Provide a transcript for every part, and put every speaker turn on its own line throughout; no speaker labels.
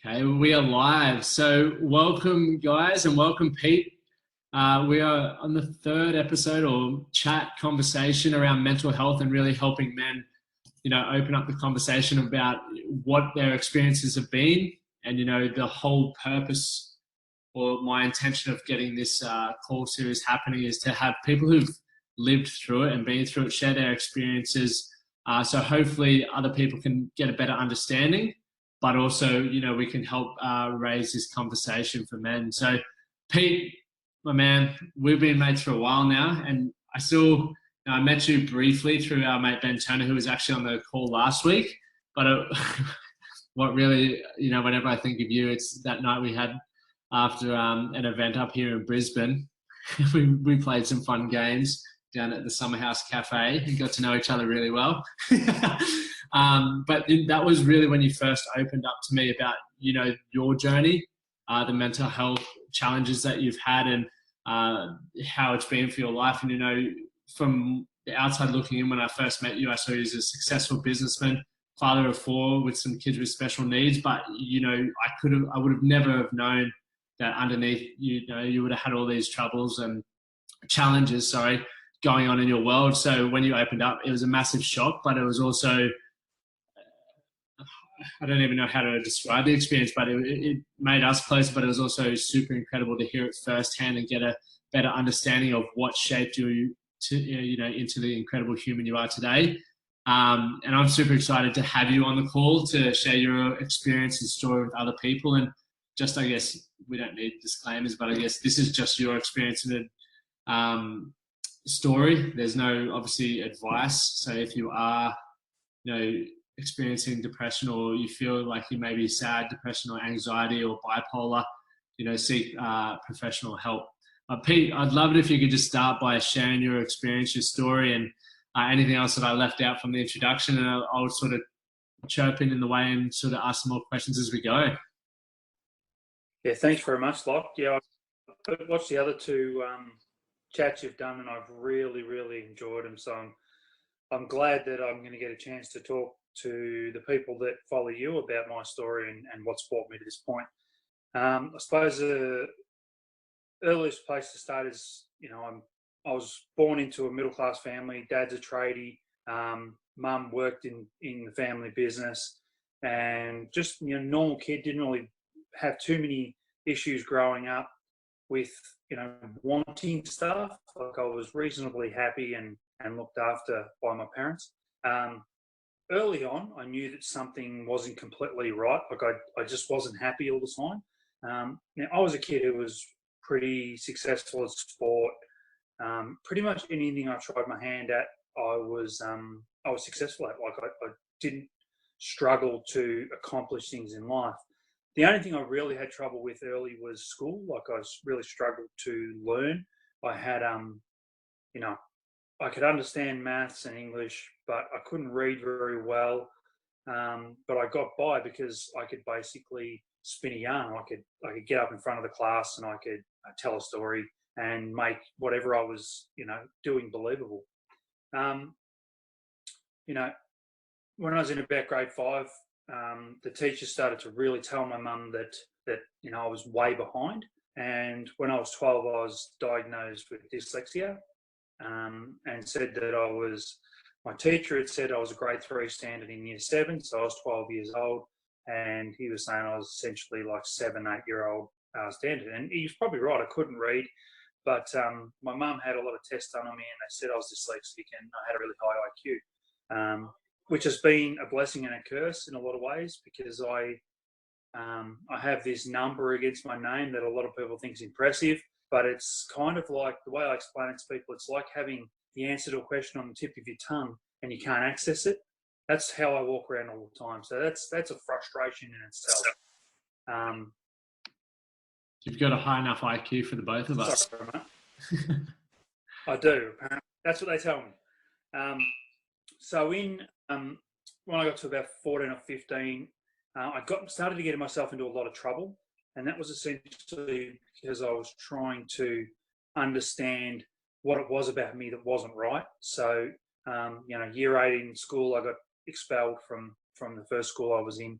Okay, we are live. So, welcome, guys, and welcome, Pete. We are on the third episode or chat conversation around mental health and really helping men, open up the conversation about what their experiences have been. And, the whole purpose or my intention of getting this call series happening is to have people who've lived through it and been through it share their experiences. So, hopefully, other people can get a better understanding, but also, we can help raise this conversation for men. So, Pete, my man, we've been mates for a while now, and I met you briefly through our mate Ben Turner, who was actually on the call last week. But what really, whenever I think of you, it's that night we had after an event up here in Brisbane. we played some fun games down at the Summer House Cafe and got to know each other really well. But that was really when you first opened up to me about, your journey, the mental health challenges that you've had and how it's been for your life. And, from the outside looking in, when I first met you, I saw you as a successful businessman, father of 4 with some kids with special needs. But, I would have never have known that underneath, you would have had all these troubles and challenges, going on in your world. So when you opened up, it was a massive shock, but it was also, I don't even know how to describe the experience, but it made us closer, but it was also super incredible to hear it firsthand and get a better understanding of what shaped you to, into the incredible human you are today. And I'm super excited to have you on the call to share your experience and story with other people. And just, I guess, we don't need disclaimers, but I guess this is just your experience and story. There's no, obviously, advice. So if you are, experiencing depression or you feel like you may be sad, depression or anxiety or bipolar, seek professional help. Pete, I'd love it if you could just start by sharing your experience, your story, and anything else that I left out from the introduction, and I'll sort of chirp in the way and sort of ask some more questions as we go.
Yeah, thanks very much, Locke. Yeah, I've watched the other two chats you've done, and I've really, really enjoyed them. So I'm glad that I'm going to get a chance to talk to the people that follow you about my story and what's brought me to this point. I suppose the earliest place to start is, I was born into a middle-class family. Dad's a tradie. Mum worked in the family business, and just, normal kid, didn't really have too many issues growing up with, wanting stuff. Like, I was reasonably happy and looked after by my parents. Early on, I knew that something wasn't completely right. Like, I just wasn't happy all the time. Now, I was a kid who was pretty successful at sport. Pretty much anything I tried my hand at, I was successful at. Like, I didn't struggle to accomplish things in life. The only thing I really had trouble with early was school. Like, I really struggled to learn. I had, I could understand maths and English, but I couldn't read very well. But I got by because I could basically spin a yarn. I could get up in front of the class and I could tell a story and make whatever I was, doing believable. When I was in about grade 5, the teacher started to really tell my mum that I was way behind. And when I was 12, I was diagnosed with dyslexia, and said that my teacher had said I was a grade 3 standard in year 7, so I was 12 years old, and he was saying I was essentially like 7-8-year-old standard. And he was probably right. I couldn't read, but my mum had a lot of tests done on me, and they said I was dyslexic and I had a really high IQ, which has been a blessing and a curse in a lot of ways, because I have this number against my name that a lot of people think is impressive, but it's kind of like, the way I explain it to people, it's like having the answer to a question on the tip of your tongue and you can't access it. That's how I walk around all the time. So that's a frustration in itself.
You've got a high enough IQ for the both of us.
Sorry, mate. I do. Apparently. That's what they tell me. So when I got to about 14 or 15, I started to get myself into a lot of trouble, and that was essentially because I was trying to understand what it was about me that wasn't right. So, year 8 in school, I got expelled from the first school I was in.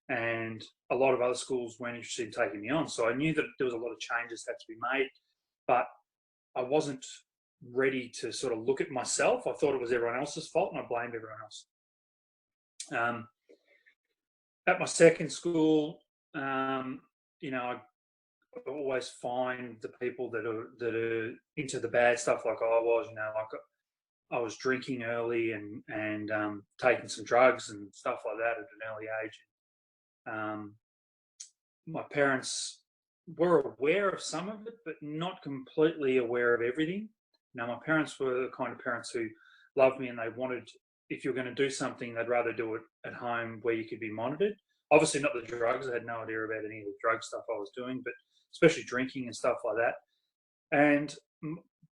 and a lot of other schools weren't interested in taking me on. So I knew that there was a lot of changes that had to be made, but I wasn't ready to sort of look at myself. I thought it was everyone else's fault, and I blamed everyone else. At my second school, I always find the people that are into the bad stuff, like I was. Like I was drinking early and taking some drugs and stuff like that at an early age. My parents were aware of some of it, but not completely aware of everything. My parents were the kind of parents who loved me, and they wanted, if you're going to do something, they'd rather do it at home where you could be monitored. Obviously not the drugs. I had no idea about any of the drug stuff I was doing, but especially drinking and stuff like that. And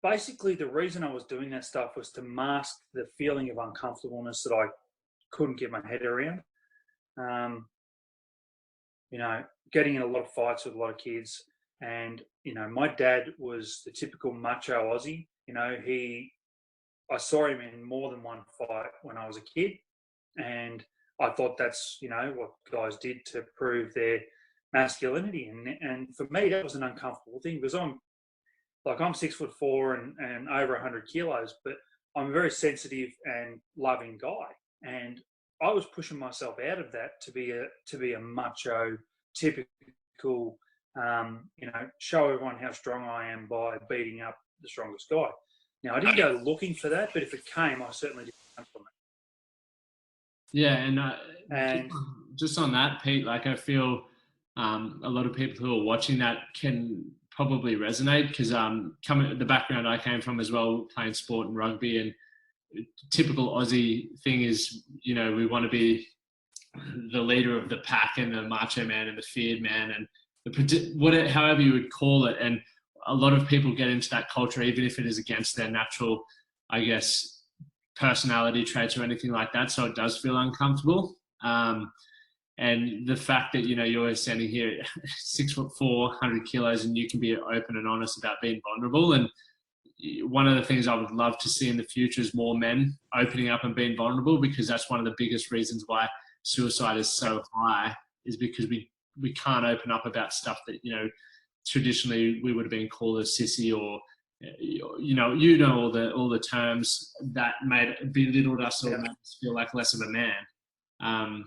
basically the reason I was doing that stuff was to mask the feeling of uncomfortableness that I couldn't get my head around. Getting in a lot of fights with a lot of kids. And, my dad was the typical macho Aussie. I saw him in more than one fight when I was a kid. And I thought that's, what guys did to prove their masculinity. And for me, that was an uncomfortable thing, because I'm 6'4" and over 100 kilos, but I'm a very sensitive and loving guy. And I was pushing myself out of that to be a macho, typical, show everyone how strong I am by beating up the strongest guy. Now, I didn't go looking for that, but if it came, I certainly didn't come from it.
Yeah, and just on that, Pete, like I feel a lot of people who are watching that can probably resonate, because the background I came from as well, playing sport and rugby, and typical Aussie thing is, we want to be the leader of the pack and the macho man and the feared man and however you would call it. And a lot of people get into that culture, even if it is against their natural, I guess, personality traits or anything like that. So it does feel uncomfortable. And the fact that, you're standing here 6'4", 100 kilos, and you can be open and honest about being vulnerable. And one of the things I would love to see in the future is more men opening up and being vulnerable, because that's one of the biggest reasons why suicide is so high, is because we can't open up about stuff that, traditionally we would have been called a sissy, or all the terms that belittled us or made us feel like less of a man.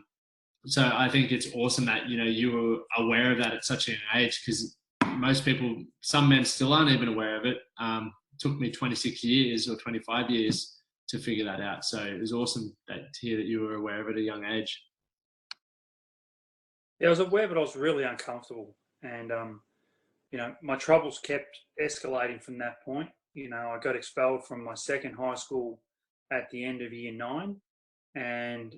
So I think it's awesome that, you were aware of that at such an age, because most people, some men still aren't even aware of it. It took me 26 years or 25 years to figure that out. So it was awesome to hear that you were aware of it at a young age.
Yeah, I was aware, but I was really uncomfortable. And, my troubles kept escalating from that point. I got expelled from my second high school at the end of year 9. And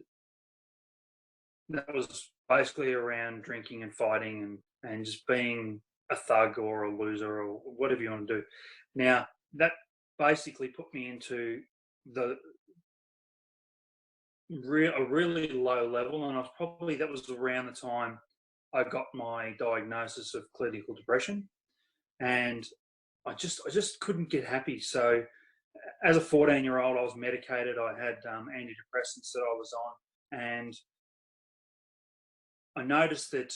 that was basically around drinking and fighting and just being a thug or a loser or whatever you want to do. Now, that basically put me into a really low level, and that was around the time I got my diagnosis of clinical depression, and I just couldn't get happy. So as a 14-year-old, I was medicated. I had antidepressants that I was on, and I noticed that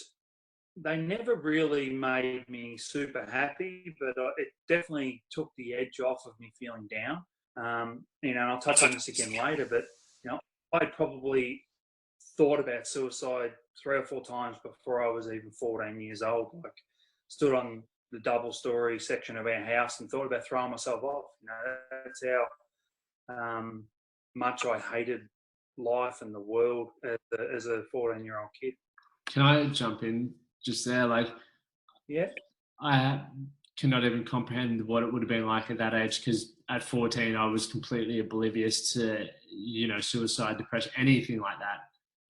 they never really made me super happy, but it definitely took the edge off of me feeling down. And I'll touch on this again later, but I probably thought about suicide 3 or 4 times before I was even 14 years old. Like, stood on the double-story section of our house and thought about throwing myself off. That's how much I hated life and the world as a 14-year-old kid.
Can I jump in just there?
Yeah.
I cannot even comprehend what it would have been like at that age, because at 14 I was completely oblivious to suicide, depression, anything like that.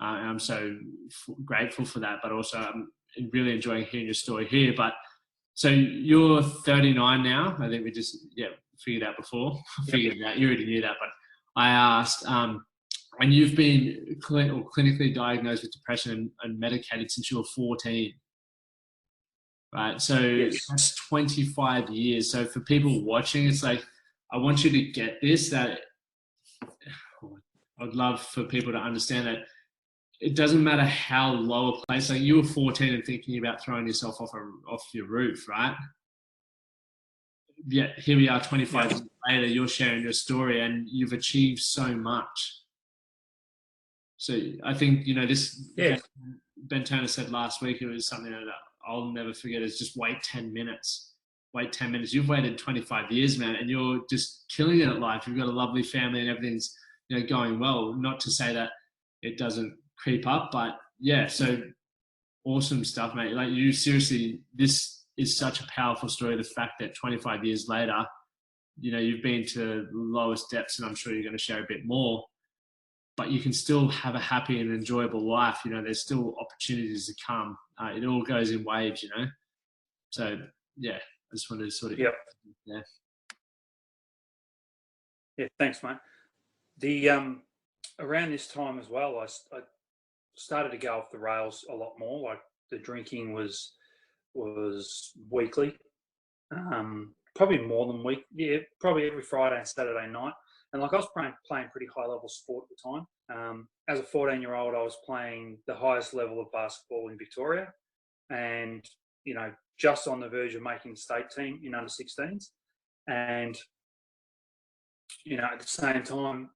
And I'm so grateful for that, but also I'm really enjoying hearing your story here. But so you're 39 now. I think we just figured out before. Figured it out. You already knew that, but I asked. And you've been clinically diagnosed with depression and medicated since you were 14, right? So
yes.
That's 25 years. So for people watching, it's like, I want you to get this, that I'd love for people to understand that it doesn't matter how low a place, like you were 14 and thinking about throwing yourself off your roof, right? Yeah, here we are 25 years later, you're sharing your story and you've achieved so much. So I think, this Ben Turner said last week, it was something that I'll never forget, is just wait 10 minutes. Wait 10 minutes. You've waited 25 years, man, and you're just killing it at life. You've got a lovely family and everything's going well. Not to say that it doesn't creep up, but yeah, so awesome stuff, mate. Like, you seriously, this is such a powerful story. The fact that 25 years later, you've been to the lowest depths, and I'm sure you're going to share a bit more, but you can still have a happy and enjoyable life. There's still opportunities to come. It all goes in waves, So yeah, I just wanted to sort of
Yeah, thanks, mate. The around this time as well, I started to go off the rails a lot more. Like, the drinking was weekly, probably more than week. Yeah, probably every Friday and Saturday night. And like, I was playing pretty high level sport at the time. As a 14-year-old, I was playing the highest level of basketball in Victoria, and just on the verge of making the state team in under 16s. And at the same time,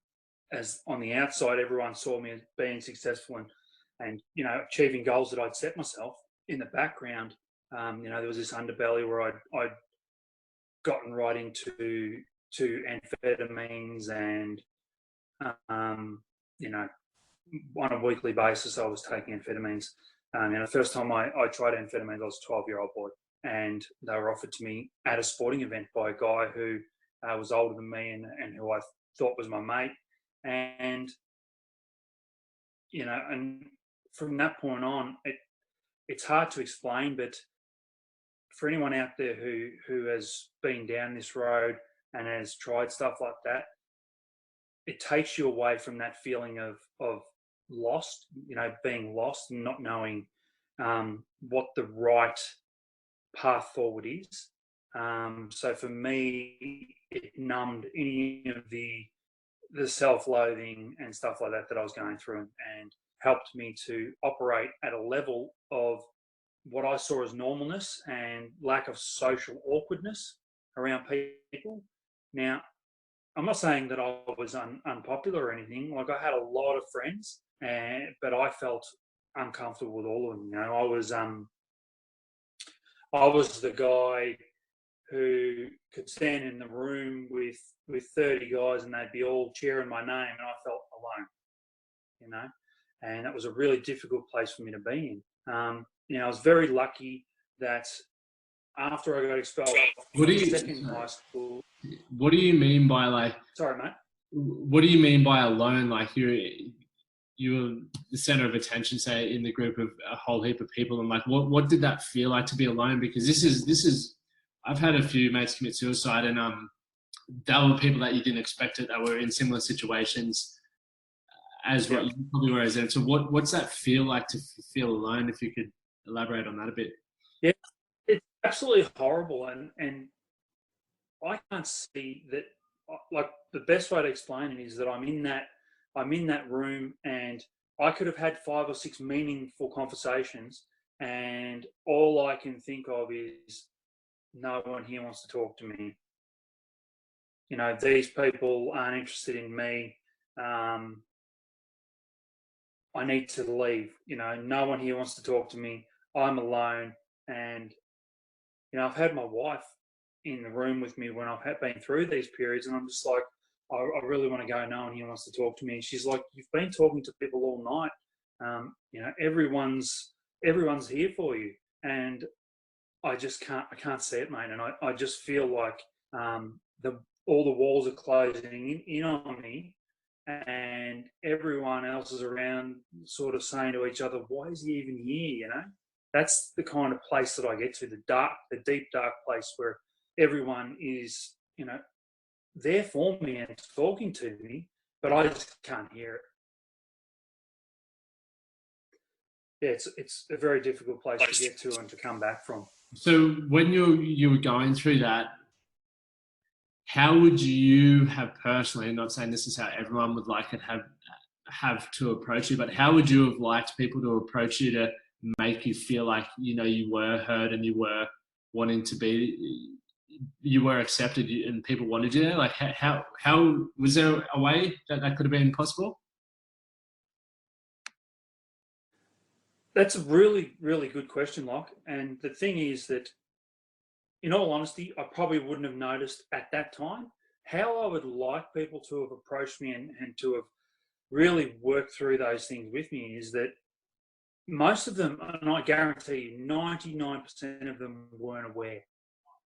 as on the outside, everyone saw me as being successful and achieving goals that I'd set myself. In the background, there was this underbelly where I'd gotten right into amphetamines, and on a weekly basis I was taking amphetamines. The first time I tried amphetamines, I was a 12-year-old boy, and they were offered to me at a sporting event by a guy who was older than me and who I thought was my mate. And and from that point on, it's hard to explain, but for anyone out there who has been down this road and has tried stuff like that, it takes you away from that feeling of lost, being lost and not knowing what the right path forward is. So for me, it numbed any of the self-loathing and stuff like that I was going through, and helped me to operate at a level of what I saw as normalness and lack of social awkwardness around people. Now, I'm not saying that I was unpopular or anything. Like, I had a lot of friends, but I felt uncomfortable with all of them. I was the guy who could stand in the room with 30 guys and they'd be all cheering my name, and I felt alone, and that was a really difficult place for me to be in. I was very lucky that after I got expelled from second high school.
What do you mean by
Sorry, mate.
What do you mean by alone? Like, you were the center of attention, say, in the group of a whole heap of people, and like, what did that feel like to be alone? Because this is I've had a few mates commit suicide, and they were people that you didn't expect it, that were in similar situations as what you probably were as. And so what's that feel like to feel alone? If you could elaborate on that a bit.
Yeah, it's absolutely horrible, and I can't see that. Like, the best way to explain it is that I'm in that room, and I could have had 5 or 6 meaningful conversations, and all I can think of is, no one here wants to talk to me. These people aren't interested in me. I need to leave. No one here wants to talk to me. I'm alone. And, I've had my wife in the room with me when I've been through these periods, and I'm just like, I really want to go. No one here wants to talk to me. And she's like, you've been talking to people all night. Everyone's here for you. And I can't see it, mate. And I just feel like all the walls are closing in on me, and everyone else is around sort of saying to each other, why is he even here? That's the kind of place that I get to, the deep, dark place where everyone is, there for me and talking to me, but I just can't hear it. Yeah, it's a very difficult place to get to and to come back from.
So when you were going through that, how would you have personally, I'm not saying this is how everyone would like it, have have to approach you, but how would you have liked people to approach you to make you feel like, you know, you were heard and you were wanting to be, you were accepted and people wanted you there? Like how was there a way that could have been possible?
That's a really, really good question, Locke. And the thing is that, in all honesty, I probably wouldn't have noticed at that time. How I would like people to have approached me and to have really worked through those things with me is that most of them, and I guarantee you, 99% of them weren't aware.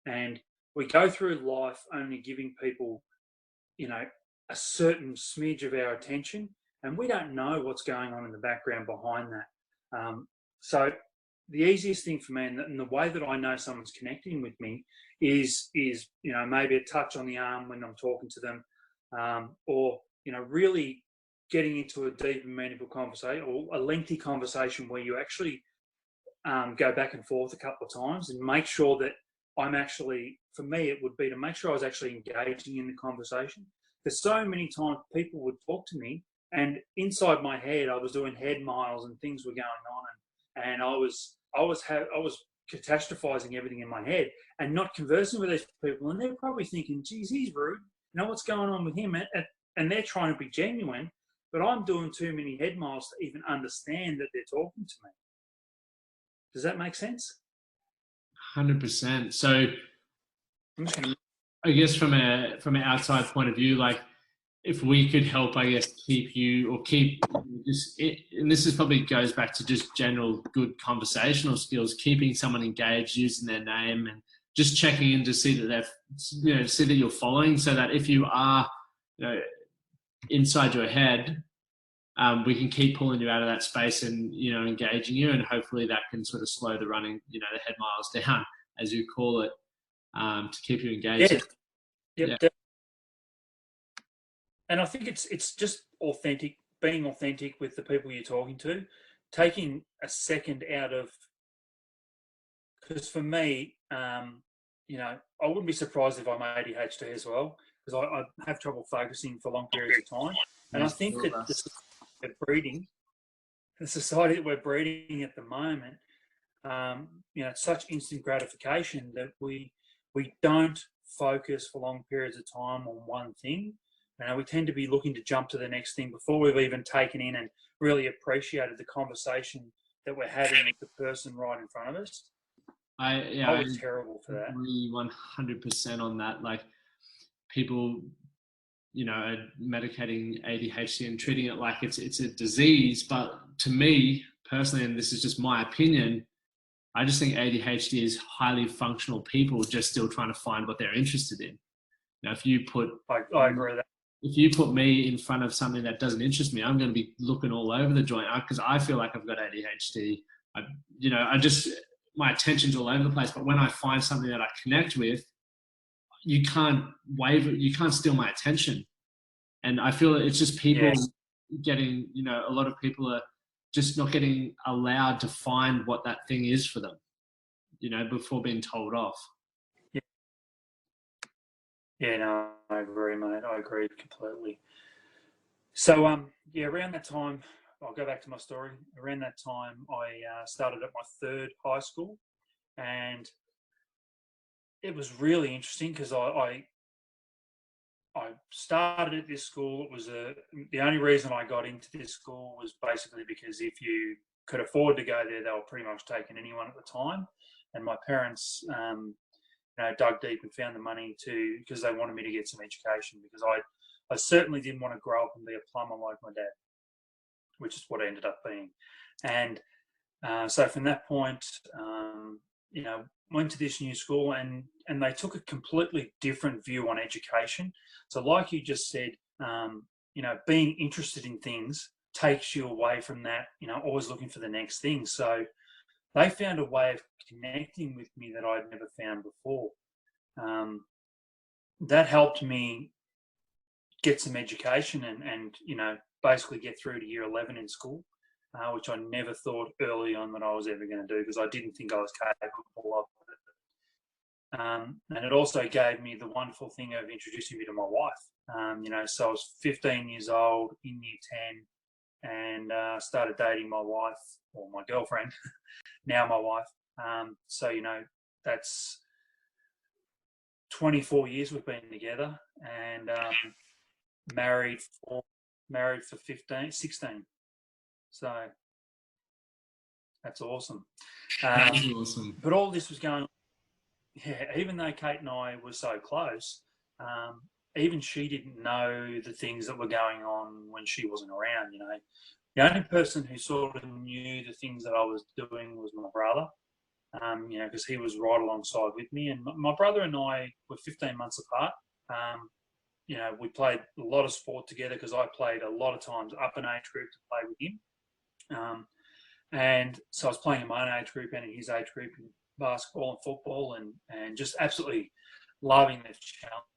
And we go through life only giving people, you know, a certain smidge of our attention, and we don't know what's going on in the background behind that. So the easiest thing for me, and the way that I know someone's connecting with me, is you know, maybe a touch on the arm when I'm talking to them, or you know, really getting into a deep and meaningful conversation, or a lengthy conversation where you actually go back and forth a couple of times and make sure that I'm actually, for me, it would be to make sure I was actually engaging in the conversation. Because so many times people would talk to me, and inside my head, I was doing head miles and things were going on, and I was catastrophizing everything in my head and not conversing with these people. And they're probably thinking, "Geez, he's rude. You know what's going on with him?" And they're trying to be genuine, but I'm doing too many head miles to even understand that they're talking to me. Does that make sense?
100%. So
I'm just gonna,
I guess from an outside point of view, like if we could help, I guess, keep you or keep just it, and this is probably goes back to just general good conversational skills, keeping someone engaged, using their name, and just checking in to see that they're, you know, see that you're following, so that if you are, you know, inside your head, we can keep pulling you out of that space and, you know, engaging you, and hopefully that can sort of slow the running, you know, the head miles down, as you call it, to keep you engaged.
yeah,
Yeah.
yep. And I think it's just authentic, being authentic with the people you're talking to, taking a second out of, because for me, you know, I wouldn't be surprised if I'm ADHD as well, because I have trouble focusing for long periods of time. And I
Yes,
think
all of
that
us.
the society that we're breeding at the moment, you know, it's such instant gratification that we don't focus for long periods of time on one thing. We tend to be looking to jump to the next thing before we've even taken in and really appreciated the conversation that we're having with the person right in front of us. I
I
was terrible for that.
agree 100% on that. Like people, you know, are medicating ADHD and treating it like it's a disease. But to me personally, and this is just my opinion, I just think ADHD is highly functional people just still trying to find what they're interested in. Now, if you put
I agree with that.
if you put me in front of something that doesn't interest me, I'm going to be looking all over the joint because I feel like I've got ADHD. You know, my attention's all over the place. But when I find something that I connect with, you can't you can't steal my attention. And I feel it's just people getting, you know, a lot of people are just not getting allowed to find what that thing is for them, you know, before being told off.
Yeah, yeah, no, I agree, mate. I agree completely. So, yeah, around that time, I'll go back to my story. Around that time, I started at my third high school, and it was really interesting because I started at this school. It was the only reason I got into this school was basically because if you could afford to go there, they were pretty much taking anyone at the time. And my parents, you know, dug deep and found the money because they wanted me to get some education, because I certainly didn't want to grow up and be a plumber like my dad, which is what I ended up being. And so from that point, you know, went to this new school, and they took a completely different view on education. So like you just said, you know, being interested in things takes you away from that, you know, always looking for the next thing. So they found a way of connecting with me that I'd never found before. That helped me get some education and you know, basically get through to year 11 in school, which I never thought early on that I was ever going to do, because I didn't think I was capable of it. And it also gave me the wonderful thing of introducing me to my wife. You know, so I was 15 years old in year and started dating my wife, or my girlfriend, now my wife. So, that's 24 years we've been together, and married for 16. So that's awesome.
That is awesome.
But all this was going on, even though Kate and I were so close, even she didn't know the things that were going on when she wasn't around, The only person who sort of knew the things that I was doing was my brother, because he was right alongside with me. And my brother and I were 15 months apart. We played a lot of sport together because I played a lot of times up an age group to play with him. And so I was playing in my own age group and in his age group in basketball and football, and just absolutely loving the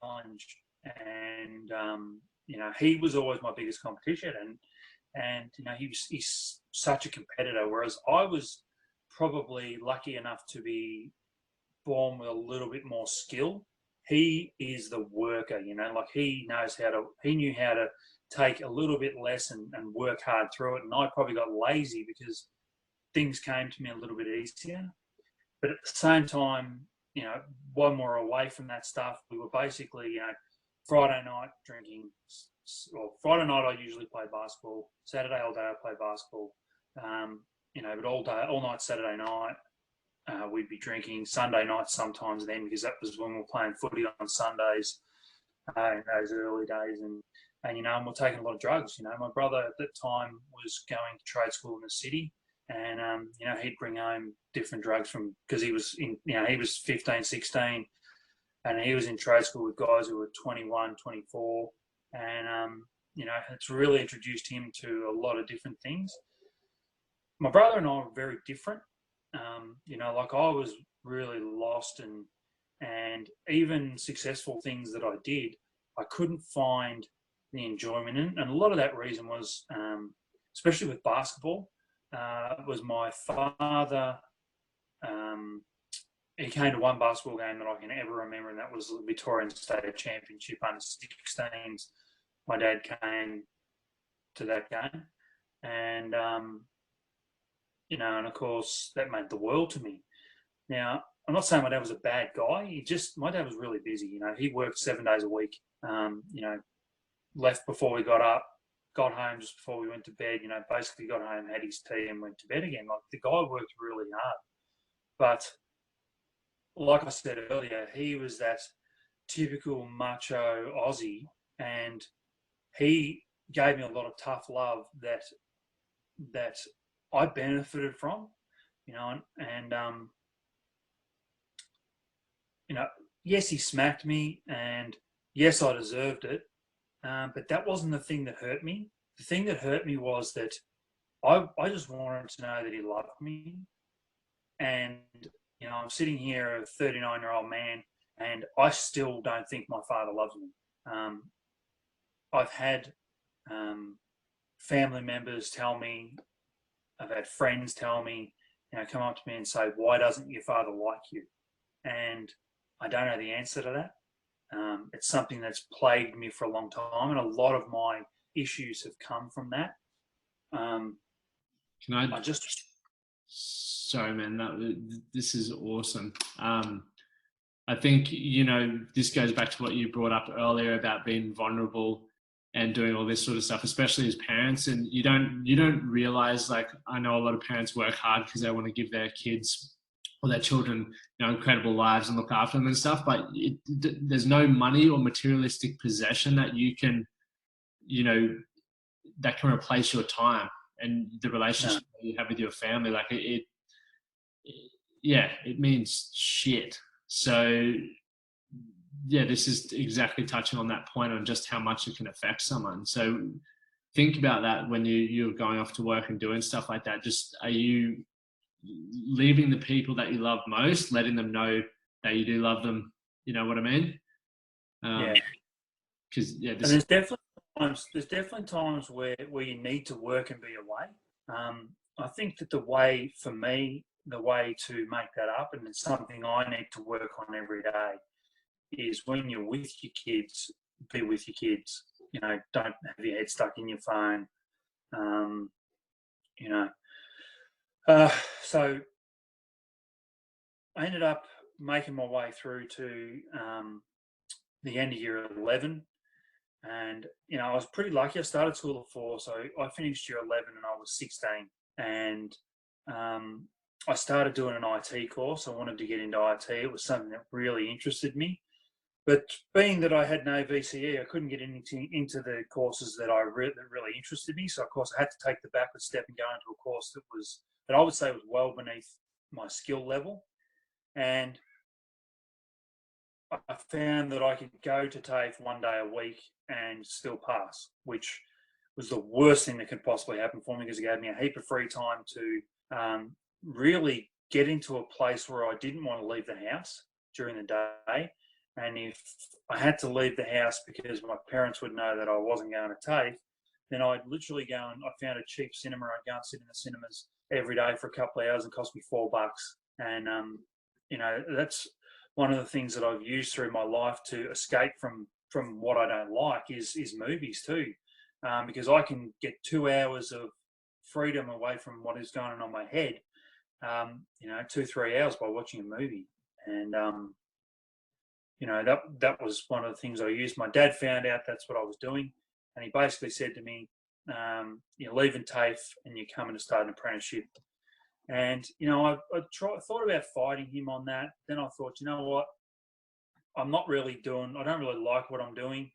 challenge. And, he was always my biggest competition. And he's such a competitor, whereas I was probably lucky enough to be born with a little bit more skill. He is the worker, like he knew how to take a little bit less and work hard through it. And I probably got lazy because things came to me a little bit easier. But at the same time, when we're away from that stuff, we were basically, Friday night drinking. Well, Friday night I usually play basketball. Saturday all day I play basketball. But all night Saturday night, we'd be drinking. Sunday night sometimes then, because that was when we were playing footy on Sundays in those early days. And we're taking a lot of drugs. My brother at that time was going to trade school in the city, and he'd bring home different drugs because he was he was 15, 16, and he was in trade school with guys who were 21, 24, and it's really introduced him to a lot of different things. My brother and I were very different. Like I was really lost, and even successful things that I did, I couldn't find the enjoyment in. And a lot of that reason was, especially with basketball, was my father. He came to one basketball game that I can ever remember, and that was the Victorian State Championship under 16s. My dad came to that game, and and of course that meant the world to me. Now, I'm not saying my dad was a bad guy. My dad was really busy. He worked 7 days a week. Left before we got up, got home just before we went to bed. Basically got home, had his tea, and went to bed again. Like, the guy worked really hard. But like I said earlier, he was that typical macho Aussie, and he gave me a lot of tough love that I benefited from, yes, he smacked me, and yes, I deserved it, but that wasn't the thing that hurt me. The thing that hurt me was that I just wanted to know that he loved me, and I'm sitting here, a 39-year-old man, and I still don't think my father loves me. I've had family members tell me, I've had friends tell me, come up to me and say, "Why doesn't your father like you?" And I don't know the answer to that. It's something that's plagued me for a long time, and a lot of my issues have come from that.
Sorry, man. This is awesome. I think this goes back to what you brought up earlier about being vulnerable and doing all this sort of stuff, especially as parents. And you don't realize, like, I know a lot of parents work hard because they want to give their kids or their children, incredible lives and look after them and stuff. But there's no money or materialistic possession that you can, that can replace your time and the relationship that you have with your family. Like it means shit. So yeah, this is exactly touching on that point on just how much it can affect someone. So think about that when you're going off to work and doing stuff like that. Just, are you leaving the people that you love most, letting them know that you do love them? You know what I mean? Because
there's definitely times where you need to work and be away. I think that the way to make that up, and it's something I need to work on every day, is when you're with your kids, be with your kids. Don't have your head stuck in your phone. You know, so I ended up making my way through to the end of year 11. And, I was pretty lucky. I started school at 4, so I finished year 11 and I was 16. And I started doing an IT course. I wanted to get into IT. It was something that really interested me. But being that I had no VCE, I couldn't get into the courses that that really interested me. So, of course, I had to take the backward step and go into a course that I would say was well beneath my skill level. And I found that I could go to TAFE one day a week and still pass, which was the worst thing that could possibly happen for me because it gave me a heap of free time to really get into a place where I didn't want to leave the house during the day. And if I had to leave the house because my parents would know that I wasn't going to TAFE, then I'd literally go and I found a cheap cinema. I'd go and sit in the cinemas every day for a couple of hours and cost me $4. And, that's one of the things that I've used through my life to escape from what I don't like is movies too, because I can get 2 hours of freedom away from what is going on in my head, 2-3 hours by watching a movie. And that was one of the things I used. My dad found out that's what I was doing, and he basically said to me, "You're leaving TAFE and you're coming to start an apprenticeship." And I thought about fighting him on that. Then I thought, you know what, I don't really like what I'm doing.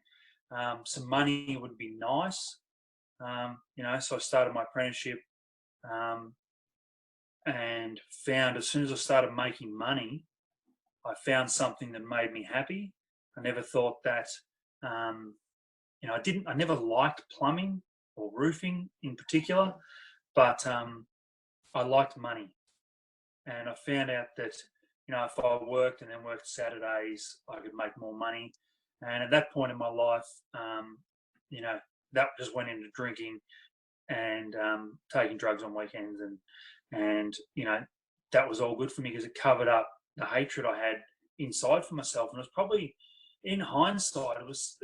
Some money would be nice, so I started my apprenticeship, and found as soon as I started making money, I found something that made me happy. I never thought that, I never liked plumbing or roofing in particular, but I liked money. And I found out that, if I worked and then worked Saturdays, I could make more money. And at that point in my life, that just went into drinking and taking drugs on weekends. And that was all good for me because it covered up the hatred I had inside for myself. And it was probably, in hindsight, it was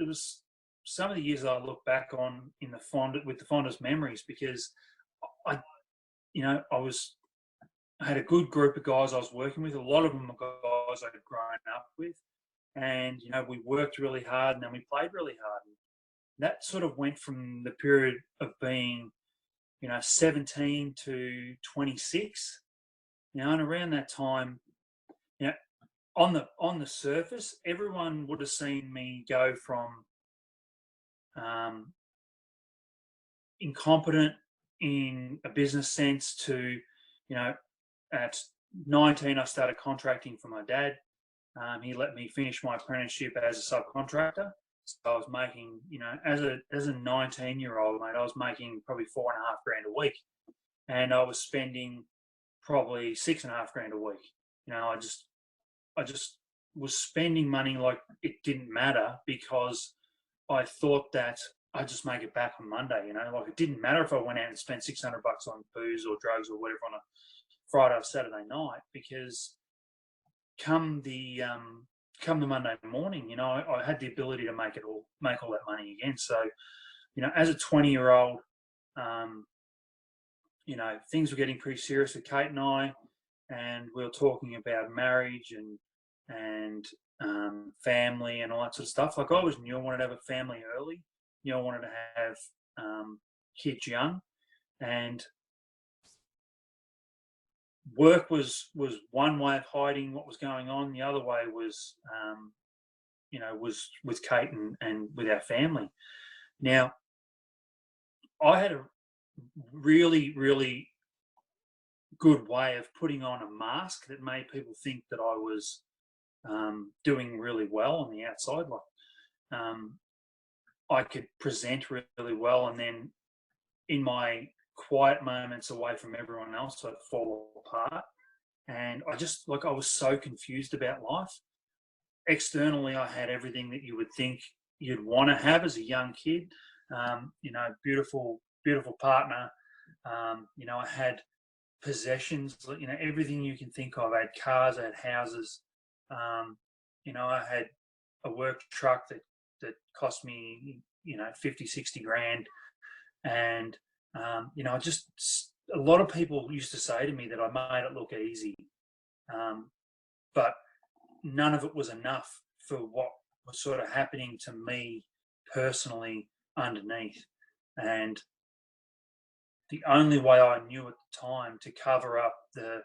some of the years that I look back on with the fondest memories, because I had a good group of guys I was working with. A lot of them were guys I'd grown up with. And, we worked really hard and then we played really hard. And that sort of went from the period of being, 17 to 26. And around that time, on the surface, everyone would have seen me go from incompetent in a business sense to, at 19, I started contracting for my dad. He let me finish my apprenticeship as a subcontractor. So I was making, as a 19-year-old, mate, I was making probably $4.5 grand a week, and I was spending probably $6.5 grand a week. I just was spending money like it didn't matter, because I thought that I'd just make it back on Monday. Like it didn't matter if I went out and spent $600 on booze or drugs or whatever on a Friday or Saturday night, because come the Monday morning, I had the ability to make all that money again. So, as a 20-year-old, things were getting pretty serious with Kate and I, and we were talking about marriage and family and all that sort of stuff. Like I always knew I wanted to have a family early. I wanted to have kids young, and work was one way of hiding what was going on. The other way was, was with Kate and with our family. Now, I had a really, really good way of putting on a mask that made people think that I was doing really well on the outside. Like I could present really well, and then in my quiet moments away from everyone else, I'd fall apart. And I was so confused about life. Externally, I had everything that you would think you'd want to have as a young kid. Beautiful, beautiful partner. I had possessions, everything you can think of. I had cars, I had houses. I had a work truck that cost me, 50, 60 grand. And a lot of people used to say to me that I made it look easy, but none of it was enough for what was sort of happening to me personally underneath. And the only way I knew at the time to cover up the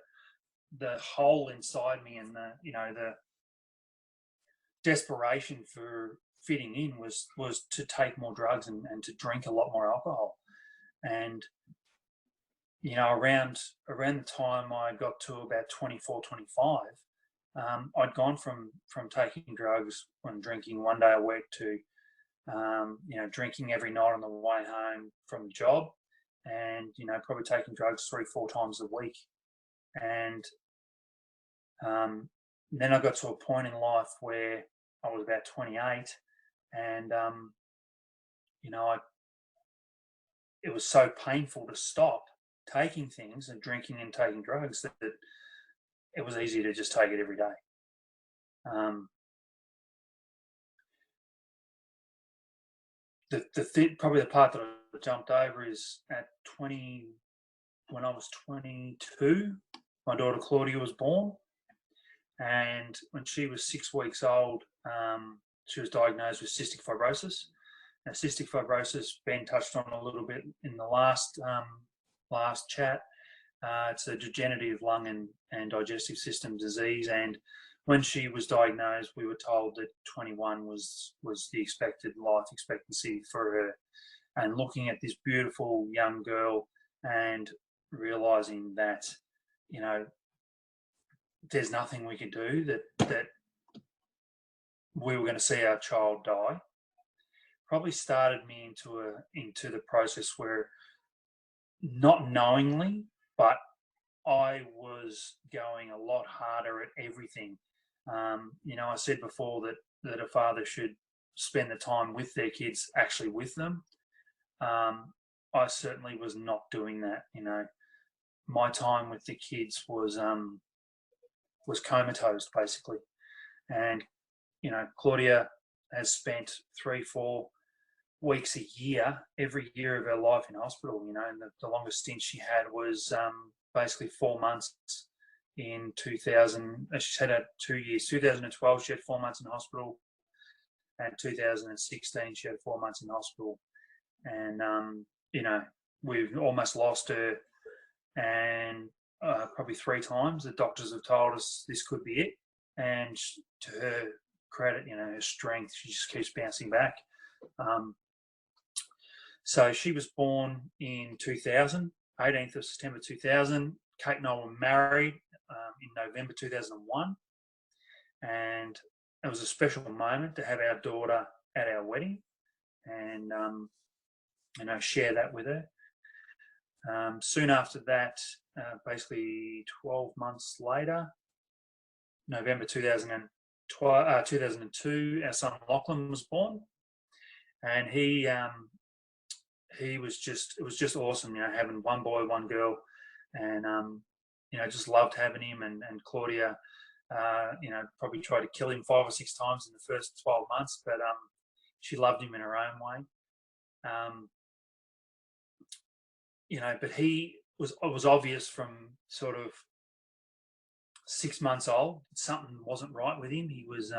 hole inside me and the desperation for fitting in was to take more drugs and to drink a lot more alcohol. And around the time I got to about 24, 25, I'd gone from taking drugs and drinking one day a week to drinking every night on the way home from the job, and probably taking drugs 3-4 times a week. And then I got to a point in life where I was about 28, and it was so painful to stop taking things and drinking and taking drugs that it was easier to just take it every day. Probably the part that I jumped over is when I was 22, my daughter Claudia was born, and when she was 6 weeks old, she was diagnosed with cystic fibrosis. Now, cystic fibrosis, Ben touched on a little bit in the last chat. It's a degenerative lung and digestive system disease, and when she was diagnosed, we were told that 21 was the expected life expectancy for her. And looking at this beautiful young girl and realizing that, there's nothing we could do, that we were going to see our child die, probably started me into the process where, not knowingly, but I was going a lot harder at everything. I said before that a father should spend the time with their kids, actually with them. I certainly was not doing that. My time with the kids was comatose, basically. And Claudia has spent 3-4 weeks a year, every year of her life in hospital. And the longest stint she had was basically 4 months in 2000. She's had 2 years. 2012, she had 4 months in hospital, and 2016, she had 4 months in hospital. And we've almost lost her, and probably 3 times the doctors have told us this could be it. And to her credit, her strength, she just keeps bouncing back. So she was born in 2000, 18th of September 2000. Kate and I were married in November 2001, and it was a special moment to have our daughter at our wedding and share that with her. Soon after that, basically 12 months later, November 2002, our son Lachlan was born, and it was just awesome, having one boy, one girl, and just loved having him. And Claudia, probably tried to kill him 5 or 6 times in the first 12 months, but she loved him in her own way. But it was obvious from sort of 6 months old, something wasn't right with him. He was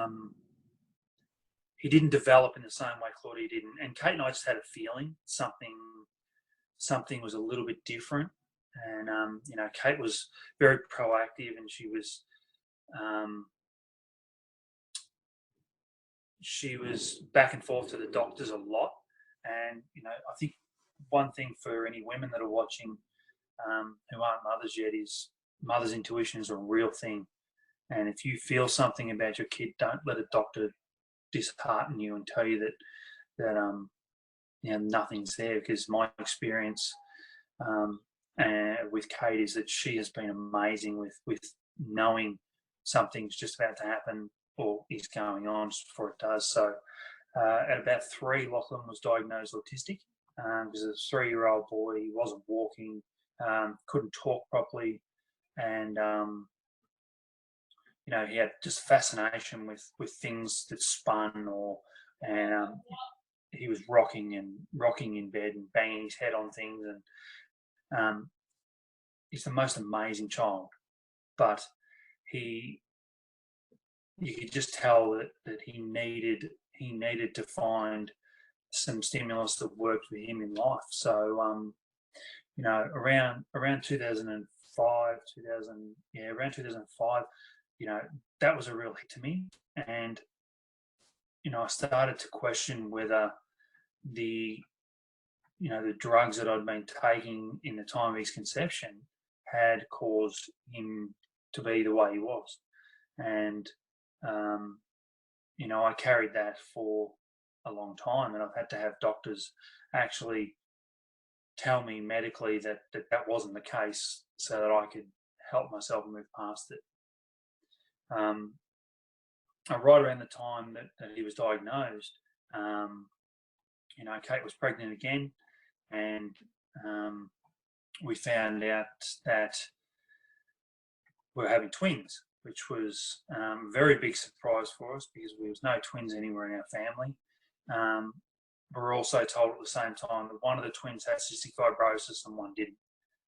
he didn't develop in the same way Claudia did, and Kate and I just had a feeling something was a little bit different. And Kate was very proactive, and she was back and forth to the doctors a lot. And I think one thing for any women that are watching who aren't mothers yet is mother's intuition is a real thing. And if you feel something about your kid, don't let a doctor dishearten you and tell you that nothing's there, because my experience with Kate is that she has been amazing with knowing something's just about to happen or is going on just before it does. So at about 3, Lachlan was diagnosed autistic. He was a 3-year-old boy. He wasn't walking, couldn't talk properly, and he had just fascination with things that spun, he was rocking in bed and banging his head on things, and he's the most amazing child. But you could just tell that he needed to find some stimulus that worked for him in life. So around 2005, around 2005, that was a real hit to me, and I started to question whether the drugs that I'd been taking in the time of his conception had caused him to be the way he was. And, I carried that for a long time, and I've had to have doctors actually tell me medically that wasn't the case so that I could help myself move past it. Right around the time that he was diagnosed, Kate was pregnant again, and we found out that we were having twins, which was a very big surprise for us because there was no twins anywhere in our family. We were also told at the same time that one of the twins had cystic fibrosis and one didn't,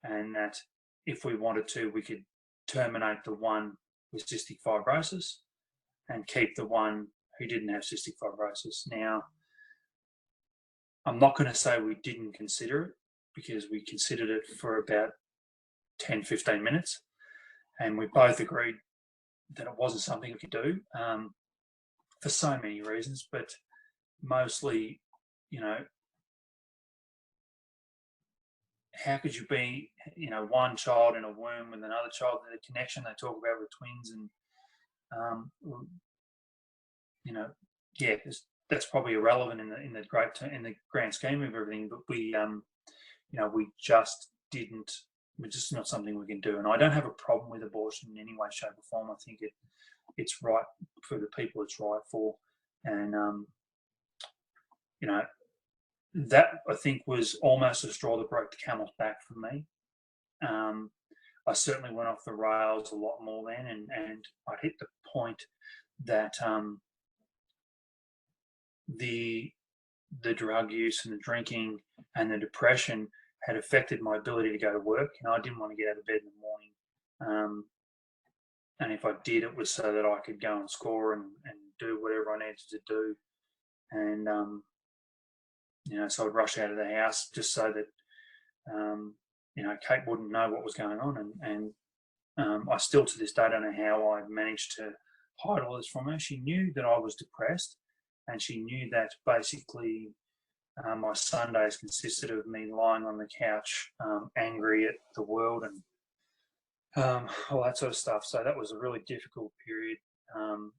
and that if we wanted to, we could terminate the one with cystic fibrosis and keep the one who didn't have cystic fibrosis. Now, I'm not going to say we didn't consider it, because we considered it for about 10, 15 minutes, and we both agreed that it wasn't something we could do for so many reasons, but mostly, how could you be, one child in a womb with another child, the connection they talk about with twins, and that's probably irrelevant in the grand scheme of everything. But we just didn't. It's just not something we can do. And I don't have a problem with abortion in any way, shape, or form. I think it's right for the people it's right for, and that I think was almost a straw that broke the camel's back for me. I certainly went off the rails a lot more then, and I hit the point that the drug use and the drinking and the depression had affected my ability to go to work. I didn't want to get out of bed in the morning, and if I did, it was so that I could go and score and do whatever I needed to do. And so I'd rush out of the house just so that Kate wouldn't know what was going on, and I still to this day don't know how I managed to hide all this from her. She knew that I was depressed, and she knew that basically my Sundays consisted of me lying on the couch, angry at the world and all that sort of stuff. So that was a really difficult period. And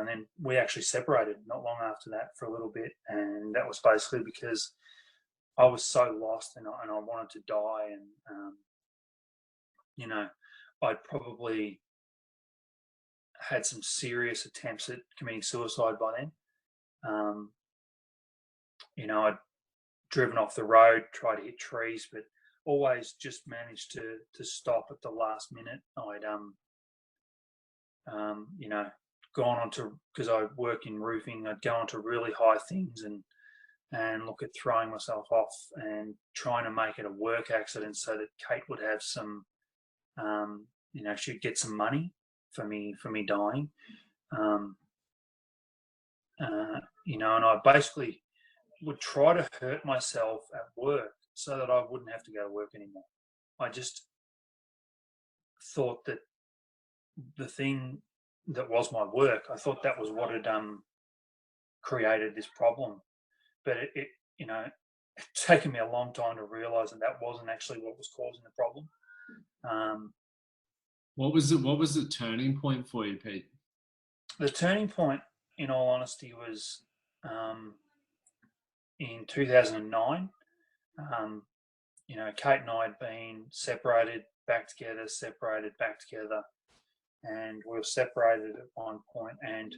then we actually separated not long after that for a little bit, and that was basically because I was so lost and I wanted to die, and I'd probably had some serious attempts at committing suicide by then. I'd driven off the road, tried to hit trees, but always just managed to stop at the last minute. I'd gone on to, because I work in roofing, I'd go on to really high things and look at throwing myself off and trying to make it a work accident so that Kate would have some, she'd get some money for me dying. And I basically would try to hurt myself at work so that I wouldn't have to go to work anymore. I just thought that the thing that was my work, I thought that was what had created this problem. But it's taken me a long time to realise that wasn't actually what was causing the problem.
What was the turning point for you, Pete?
The turning point, in all honesty, was in 2009. Kate and I had been separated, back together, separated, back together, and we were separated at one point. And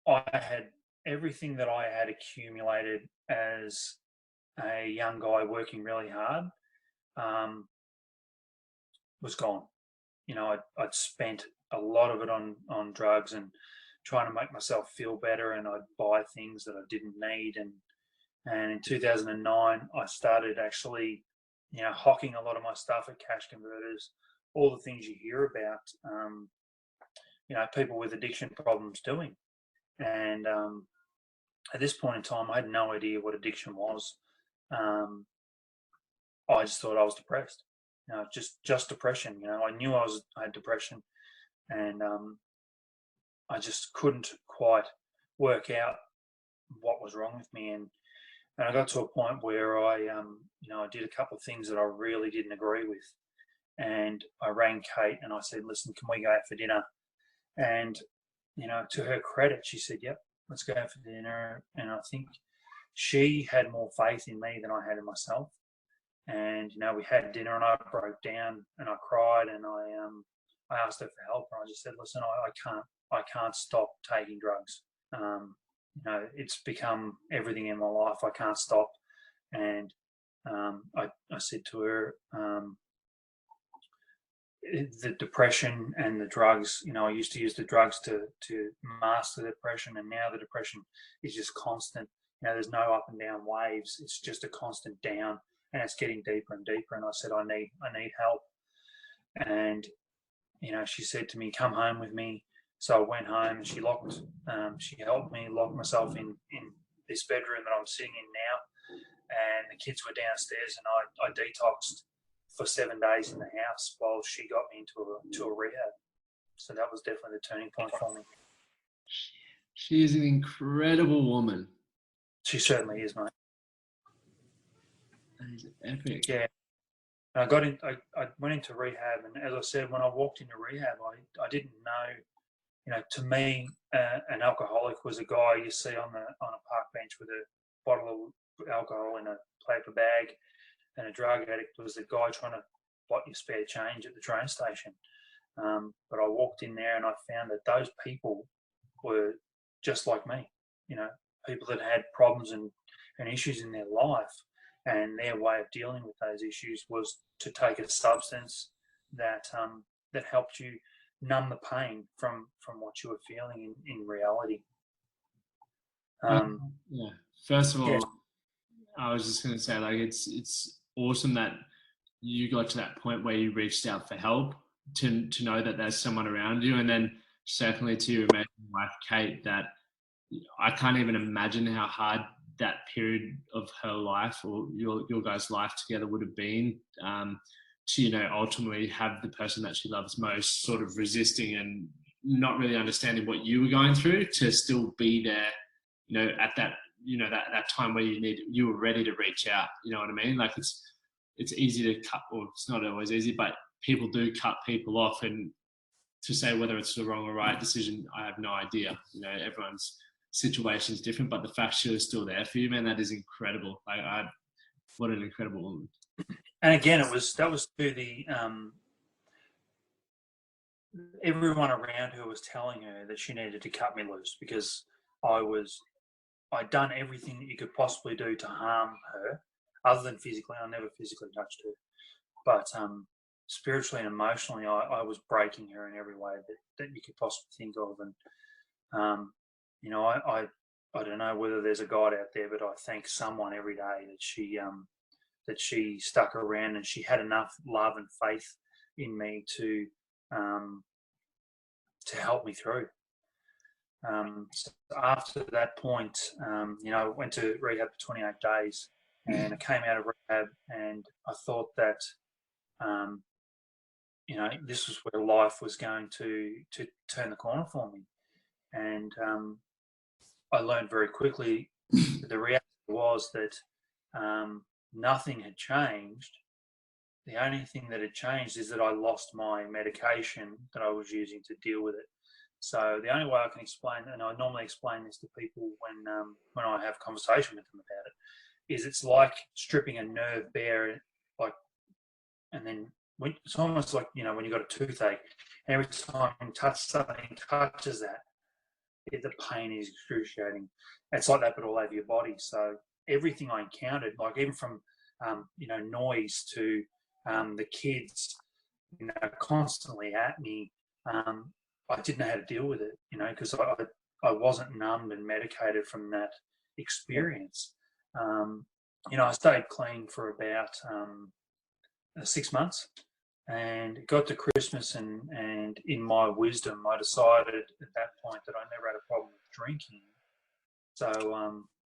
I had everything that I had accumulated as a young guy working really hard was gone. I'd spent a lot of it on drugs and trying to make myself feel better, and I'd buy things that I didn't need. And in 2009, I started actually, hocking a lot of my stuff at cash converters, all the things you hear about, people with addiction problems doing. And at this point in time, I had no idea what addiction was. I just thought I was depressed, just depression. I knew I had depression, and I just couldn't quite work out what was wrong with me. And I got to a point where I did a couple of things that I really didn't agree with. And I rang Kate and I said, listen, can we go out for dinner? And, to her credit, she said, yep, let's go out for dinner. And I think she had more faith in me than I had in myself. And, we had dinner and I broke down and I cried and I asked her for help. And I just said, listen, I can't stop taking drugs. It's become everything in my life. I can't stop. And I said to her, the depression and the drugs, I used to use the drugs to mask the depression, and now the depression is just constant. There's no up and down waves. It's just a constant down, and it's getting deeper and deeper. And I said, I need help. And, she said to me, come home with me. So I went home and she helped me lock myself in this bedroom that I'm sitting in now. And the kids were downstairs, and I detoxed for 7 days in the house while she got me into a rehab. So that was definitely the turning point for me.
She is an incredible woman.
She certainly is, mate.
That is epic.
Yeah. And I went into rehab, and as I said, when I walked into rehab, I didn't know, to me, an alcoholic was a guy you see on a park bench with a bottle of alcohol in a paper bag, and a drug addict was the guy trying to buy your spare change at the train station. But I walked in there and I found that those people were just like me, people that had problems and issues in their life, and their way of dealing with those issues was to take a substance that helped you numb the pain from what you were feeling in reality.
Yeah. First of all, I was just going to say, like, it's awesome that you got to that point where you reached out for help, to know that there's someone around you, and then secondly to your amazing wife Kate, that I can't even imagine how hard that period of her life or your guys' life together would have been, to ultimately have the person that she loves most sort of resisting and not really understanding what you were going through, to still be there, at that that time where you were ready to reach out. You know what I mean? Like, it's easy to cut, or it's not always easy, but people do cut people off, and to say whether it's the wrong or right decision, I have no idea. Everyone's situation is different, but the fact she was still there for you, man, that is incredible. What an incredible woman. And
again, that was to the everyone around her was telling her that she needed to cut me loose, because I'd done everything that you could possibly do to harm her, other than physically. I never physically touched her, but spiritually and emotionally, I was breaking her in every way that you could possibly think of. And I don't know whether there's a God out there, but I thank someone every day that she stuck around, and she had enough love and faith in me to help me through. So after that point, I went to rehab for 28 days, and I came out of rehab, and I thought that, this was where life was going to turn the corner for me. And I learned very quickly that the reality was that nothing had changed. The only thing that had changed is that I lost my medication that I was using to deal with it. So the only way I can explain, and I normally explain this to people when I have conversation with them about it, is it's like stripping a nerve bare, and then it's almost like when you got a toothache, and every time something touches that, the pain is excruciating. It's like that, but all over your body. So everything I encountered, like even from noise to the kids, constantly at me. I didn't know how to deal with it, because I wasn't numbed and medicated from that experience. I stayed clean for about 6 months, and it got to Christmas, and in my wisdom, I decided at that point that I never had a problem with drinking. So,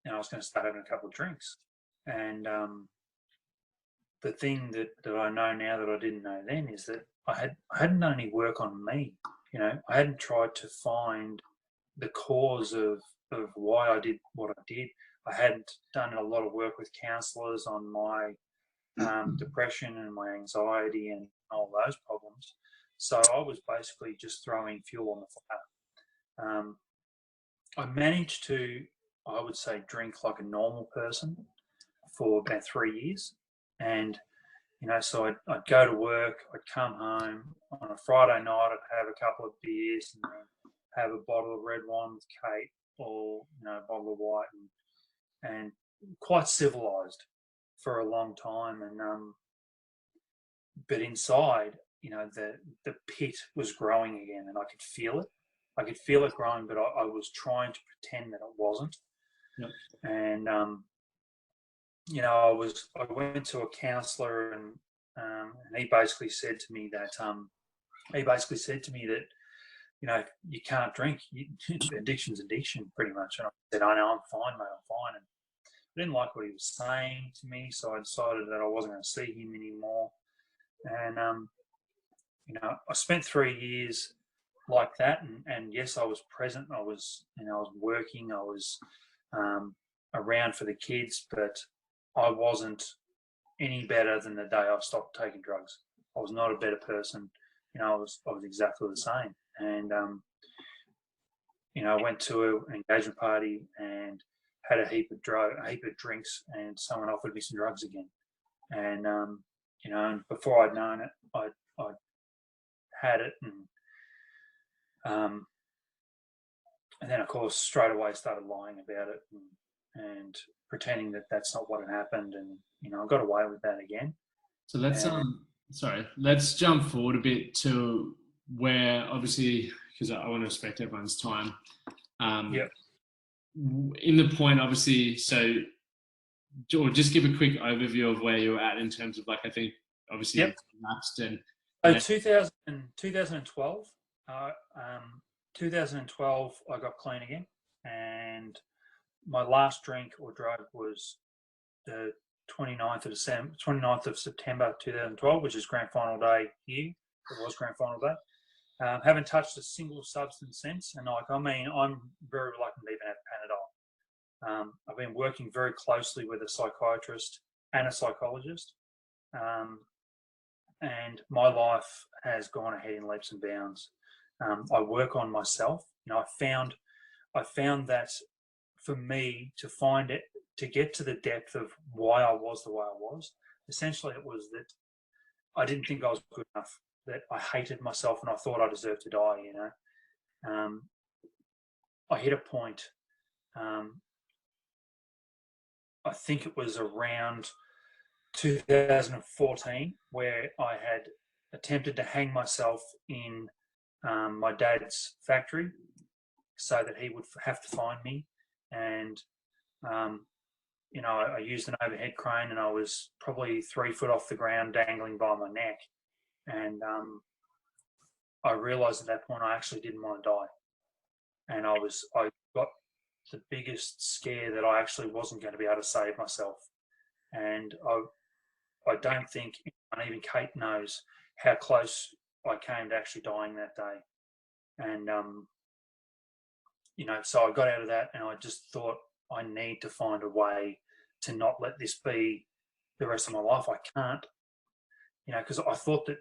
I was going to start having a couple of drinks. And the thing that I know now that I didn't know then is that I hadn't done any work on me. I hadn't tried to find the cause of why I did what I did. I hadn't done a lot of work with counsellors on my depression and my anxiety and all those problems. So I was basically just throwing fuel on the fire. I managed to, I would say, drink like a normal person for about 3 years. And, so I'd go to work, I'd come home on a Friday night, I'd have a couple of beers and then have a bottle of red wine with Kate, or, a bottle of white, and quite civilized for a long time. And, but inside, the pit was growing again, and I could feel it. I could feel it growing, but I was trying to pretend that it wasn't.
Yep.
And I went to a counsellor, and he basically said to me that you can't drink. Addiction's addiction, pretty much. And I said, I know, I'm fine, mate, I'm fine. And I didn't like what he was saying to me, so I decided that I wasn't going to see him anymore. And I spent 3 years like that, and yes, I was present. I was working. I was around for the kids, but I wasn't any better than the day I stopped taking drugs. I was not a better person. I was exactly the same. And I went to an engagement party and had a heap of drinks, and someone offered me some drugs again. And and before I'd known it, I had it, and then of course straight away started lying about it and pretending that that's not what had happened, and I got away with that again.
So let's jump forward a bit to where, obviously, because I want to respect everyone's time.
Yep.
In the point, obviously, or just give a quick overview of where you're at in terms of, I think, obviously,
yep.
lapsed and.
So 2012, 2012, I got clean again, and my last drink or drug was the 29th of September 2012, which is grand final day here. It was grand final day. Haven't touched a single substance since, and I'm very reluctant to even have Panadol. I've been working very closely with a psychiatrist and a psychologist, and my life has gone ahead in leaps and bounds. I work on myself. I found that for me to get to the depth of why I was the way I was, essentially it was that I didn't think I was good enough, that I hated myself and I thought I deserved to die, I hit a point, I think it was around 2014, where I had attempted to hang myself in my dad's factory so that he would have to find me. And, I used an overhead crane, and I was probably 3 foot off the ground dangling by my neck. And I realized at that point I actually didn't want to die. And I got the biggest scare that I actually wasn't going to be able to save myself. And I don't think even Kate knows how close I came to actually dying that day. And, so I got out of that, and I just thought, I need to find a way to not let this be the rest of my life. I can't, because I thought that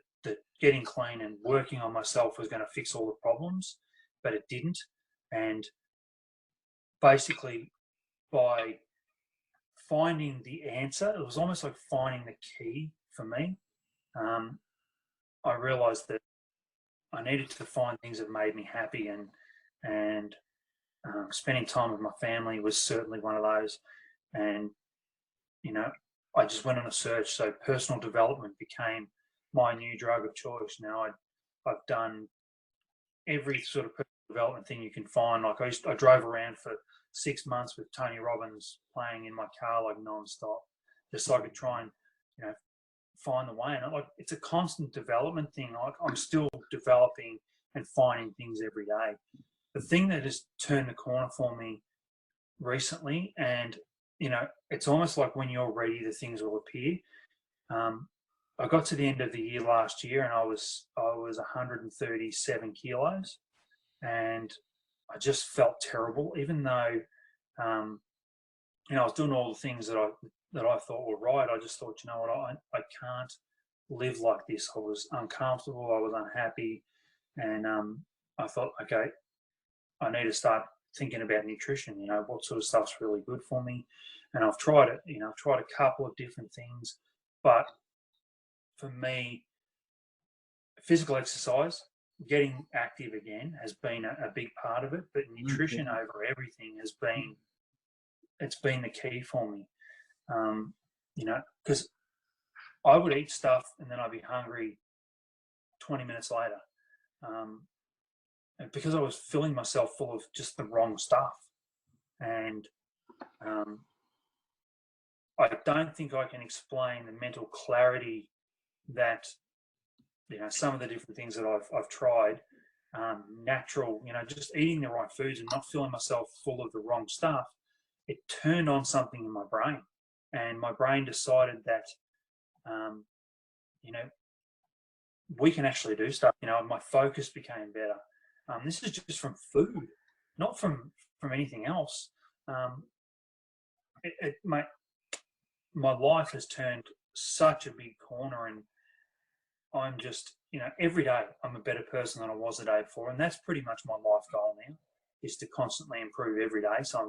getting clean and working on myself was going to fix all the problems, but it didn't. And basically, by finding the answer, it was almost like finding the key for me. I realized that I needed to find things that made me happy, and spending time with my family was certainly one of those. And I just went on a search. So personal development became my new drug of choice. Now I've done every sort of personal development thing you can find. Like I drove around for 6 months with Tony Robbins playing in my car like non-stop, just so I could try and, you know, find the way. And it's a constant development thing. Like I'm still developing and finding things every day. The thing that has turned the corner for me recently, and you know, it's almost like when you're ready, the things will appear. I got to the end of the year last year, and I was 137 kilos, and I just felt terrible, even though you know, I was doing all the things that I thought were right. I just thought, you know what, I can't live like this. I was uncomfortable, I was unhappy, and I thought, okay, I need to start thinking about nutrition. You know, what sort of stuff's really good for me, and I've tried it. You know, I've tried a couple of different things, but for me, physical exercise, getting active again, has been a big part of it. But nutrition over everything has been the key for me. You know, because I would eat stuff and then I'd be hungry 20 minutes later, because I was filling myself full of just the wrong stuff. And I don't think I can explain the mental clarity that, you know, some of the different things that I've tried, natural, you know, just eating the right foods and not filling myself full of the wrong stuff. It turned on something in my brain, and my brain decided that, you know, we can actually do stuff. You know, my focus became better. This is just from food, not from anything else. My life has turned such a big corner, and I'm just, you know, every day I'm a better person than I was the day before, and that's pretty much my life goal now, is to constantly improve every day. So I'm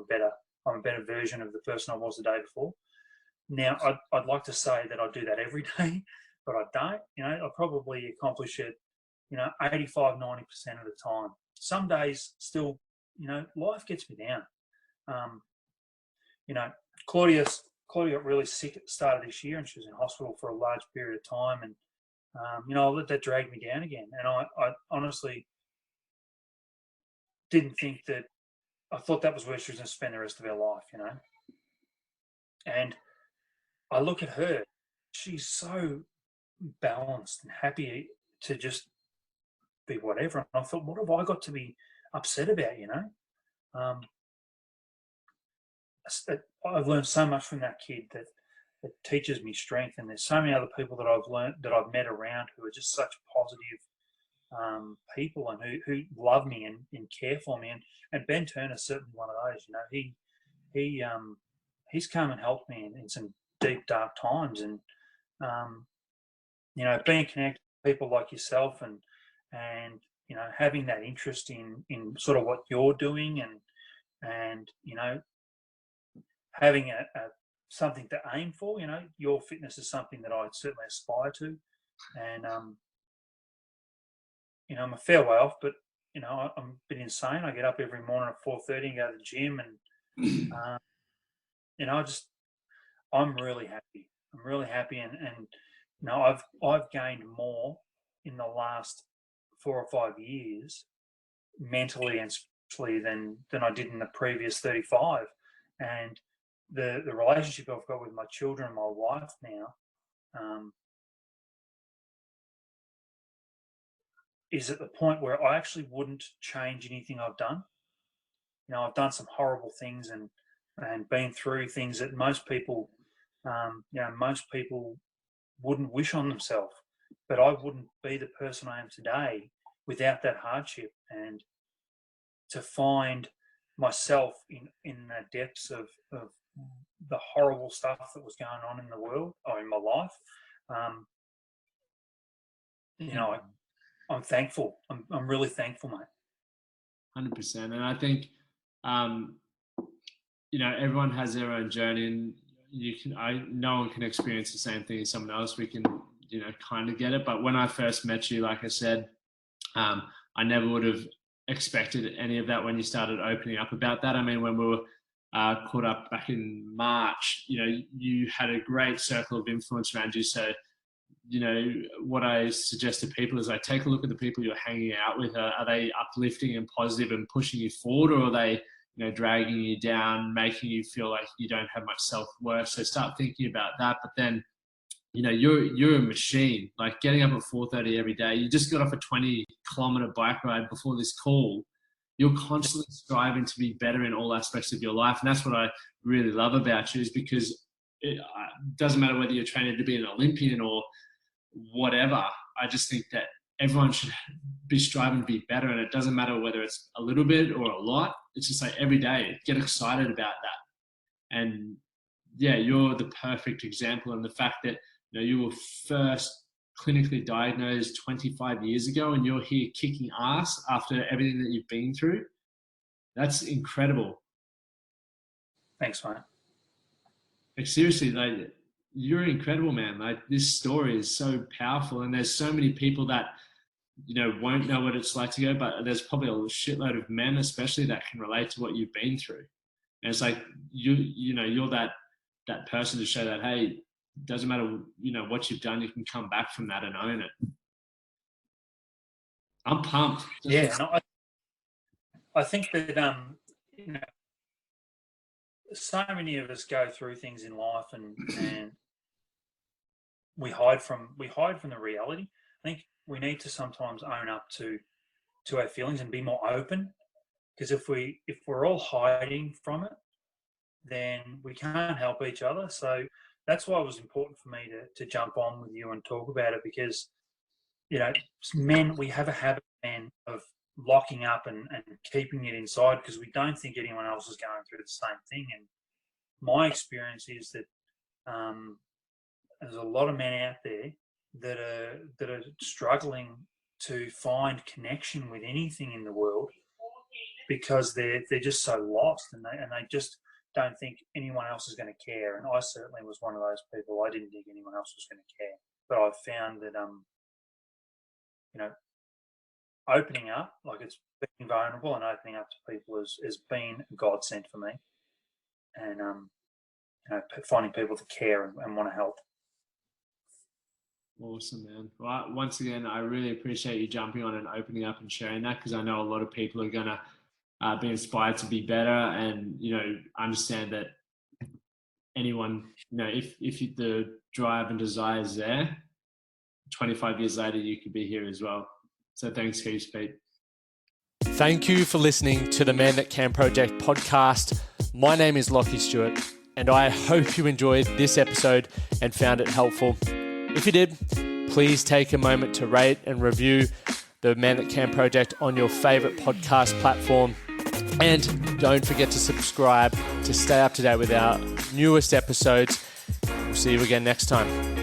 a better version of the person I was the day before. Now, I'd like to say that I do that every day, but I don't. You know, I probably accomplish it, you know, 85, 90% of the time. Some days still, you know, life gets me down. You know, Claudia got really sick at the start of this year, and she was in hospital for a large period of time, and you know, I let that drag me down again. And I honestly didn't think that. I thought that was where she was going to spend the rest of her life, you know. And I look at her; she's so balanced and happy to just be whatever. And I thought, what have I got to be upset about, you know? I've learned so much from that kid that teaches me strength. And there's so many other people that I've met around who are just such positive people, and who love me and care for me. And Ben Turner's certainly one of those. You know, he's come and helped me in some deep, dark times. And you know, being connected to people like yourself, and you know, having that interest in sort of what you're doing, and you know, having a something to aim for. You know, your fitness is something that I certainly aspire to, and you know, I'm a fair way off, but you know, I'm a bit insane. I get up every morning at 4:30 and go to the gym, and you know, I'm really happy. I'm really happy, and you know, I've gained more in the last 4 or 5 years, mentally and spiritually, than I did in the previous 35. And the relationship I've got with my children and my wife now, is at the point where I actually wouldn't change anything I've done. You know, I've done some horrible things, and been through things that most people, you know, most people wouldn't wish on themselves. But I wouldn't be the person I am today without that hardship. And to find myself in the depths of the horrible stuff that was going on in the world, or in my life, you know, I'm thankful. I'm really thankful, mate.
100%. And I think, you know, everyone has their own journey, and no one can experience the same thing as someone else. We can, you know, kind of get it. But when I first met you, like I said, I never would have expected any of that when you started opening up about that. I mean, when we were caught up back in March, you know, you had a great circle of influence around you. So what I suggest to people is take a look at the people you're hanging out with. Are they uplifting and positive and pushing you forward, or are they, dragging you down, making you feel like you don't have much self-worth? So start thinking about that. But then, you're a machine. Like getting up at 4:30 every day. You just got off a 20-kilometer bike ride before this call. You're constantly striving to be better in all aspects of your life. And that's what I really love about you, is because it doesn't matter whether you're training to be an Olympian or whatever. I just think that everyone should be striving to be better. And it doesn't matter whether it's a little bit or a lot. It's just like every day, get excited about that. And yeah, you're the perfect example. And the fact that, you were first clinically diagnosed 25 years ago and you're here kicking ass after everything that you've been through, that's incredible.
Thanks, mate.
Like seriously, you're incredible, man. Like this story is so powerful, and there's so many people that, won't know what it's like to go, but there's probably a shitload of men especially that can relate to what you've been through. And it's like, you're that person to show that, hey, doesn't matter, what you've done, you can come back from that and own it. I'm pumped.
Yeah, no, I think that so many of us go through things in life, and we hide from the reality. I think we need to sometimes own up to our feelings and be more open, because if we're all hiding from it, then we can't help each other. So that's why it was important for me to jump on with you and talk about it, because, men, we have a habit, man, of locking up and keeping it inside because we don't think anyone else is going through the same thing. And my experience is that there's a lot of men out there that are struggling to find connection with anything in the world because they're just so lost, and they just don't think anyone else is going to care. And I certainly was one of those people. I didn't think anyone else was going to care. But I found that, opening up, like it's being vulnerable and opening up to people has been a godsend for me. And, finding people to care and want to help.
Awesome, man. Well, once again, I really appreciate you jumping on and opening up and sharing that, because I know a lot of people are going to be inspired to be better, and understand that anyone, if the drive and desire is there, 25 years later you could be here as well. So thanks, heaps, Pete. Thank you for listening to the Man That Can Project podcast. My name is Lachlan Stuart, and I hope you enjoyed this episode and found it helpful. If you did, please take a moment to rate and review the Man That Can Project on your favorite podcast platform. And don't forget to subscribe to stay up to date with our newest episodes. We'll see you again next time.